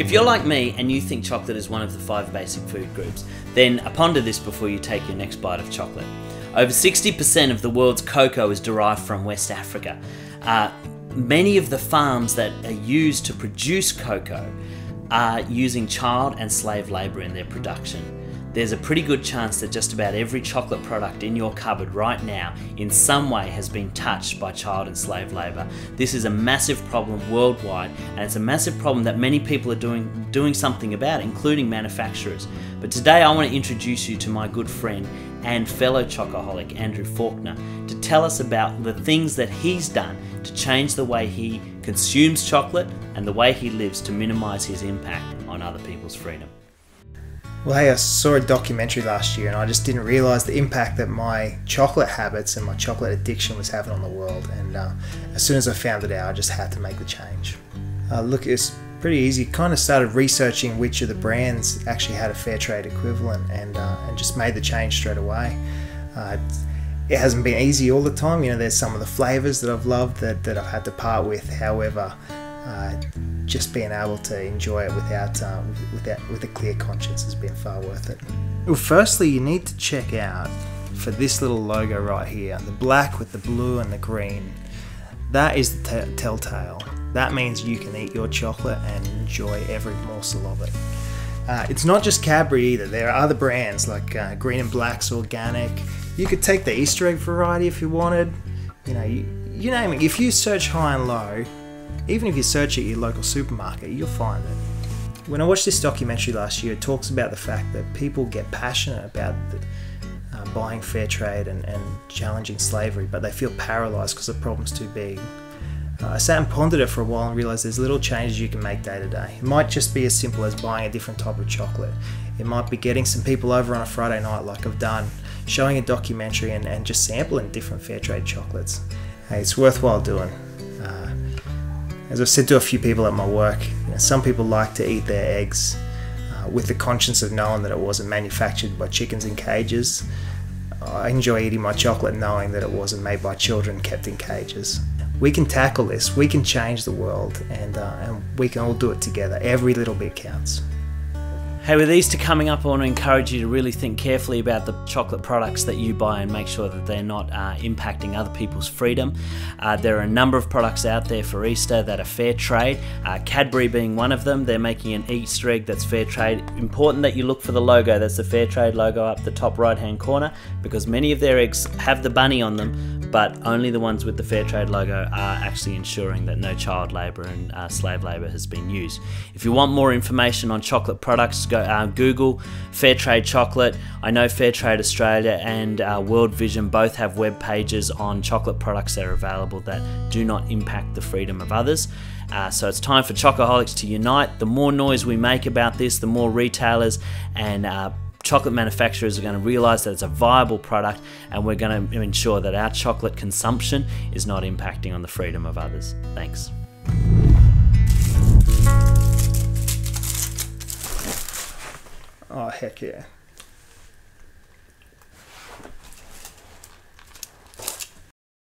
If you're like me and you think chocolate is one of the 5 basic food groups, then ponder this before you take your next bite of chocolate. Over 60% of the world's cocoa is derived from West Africa. Many of the farms that are used to produce cocoa are using child and slave labour in their production. There's a pretty good chance that just about every chocolate product in your cupboard right now in some way has been touched by child and slave labour. This is a massive problem worldwide, and it's a massive problem that many people are doing something about, including manufacturers. But today I want to introduce you to my good friend and fellow chocoholic, Andrew Faulkner, to tell us about the things that he's done to change the way he consumes chocolate and the way he lives to minimise his impact on other people's freedom. Well, hey, I saw a documentary last year and I just didn't realise the impact that my chocolate habits and my chocolate addiction was having on the world. And as soon as I found it out, I just had to make the change. Look, it's pretty easy. Kind of started researching which of the brands actually had a Fairtrade equivalent and just made the change straight away. It hasn't been easy all the time. You know, there's some of the flavours that I've loved that I've had to part with. However, just being able to enjoy it with a clear conscience has been far worth it. Well, firstly, you need to check out for this little logo right here, the black with the blue and the green. That is the telltale. That means you can eat your chocolate and enjoy every morsel of it. It's not just Cadbury either. There are other brands like Green and Black's Organic. You could take the Easter egg variety if you wanted. You know, you name it. If you search high and low, even if you search at your local supermarket, you'll find it. When I watched this documentary last year, it talks about the fact that people get passionate about buying fair trade and challenging slavery, but they feel paralysed because the problem's too big. I sat and pondered it for a while and realised there's little changes you can make day to day. It might just be as simple as buying a different type of chocolate. It might be getting some people over on a Friday night like I've done, showing a documentary and just sampling different fair trade chocolates. Hey, it's worthwhile doing. As I've said to a few people at my work, you know, some people like to eat their eggs with the conscience of knowing that it wasn't manufactured by chickens in cages. I enjoy eating my chocolate knowing that it wasn't made by children kept in cages. We can tackle this, we can change the world, and we can all do it together. Every little bit counts. Hey, with Easter coming up, I want to encourage you to really think carefully about the chocolate products that you buy and make sure that they're not impacting other people's freedom. There are a number of products out there for Easter that are fair trade, Cadbury being one of them. They're making an Easter egg that's fair trade. Important that you look for the logo. That's the fair trade logo up the top right hand corner, because many of their eggs have the bunny on them, but only the ones with the Fairtrade logo are actually ensuring that no child labour and slave labour has been used. If you want more information on chocolate products, go Google Fairtrade chocolate. I know Fairtrade Australia and World Vision both have web pages on chocolate products that are available that do not impact the freedom of others. So it's time for chocoholics to unite. The more noise we make about this, the more retailers and chocolate manufacturers are going to realise that it's a viable product, and we're going to ensure that our chocolate consumption is not impacting on the freedom of others. Thanks. Oh, heck yeah.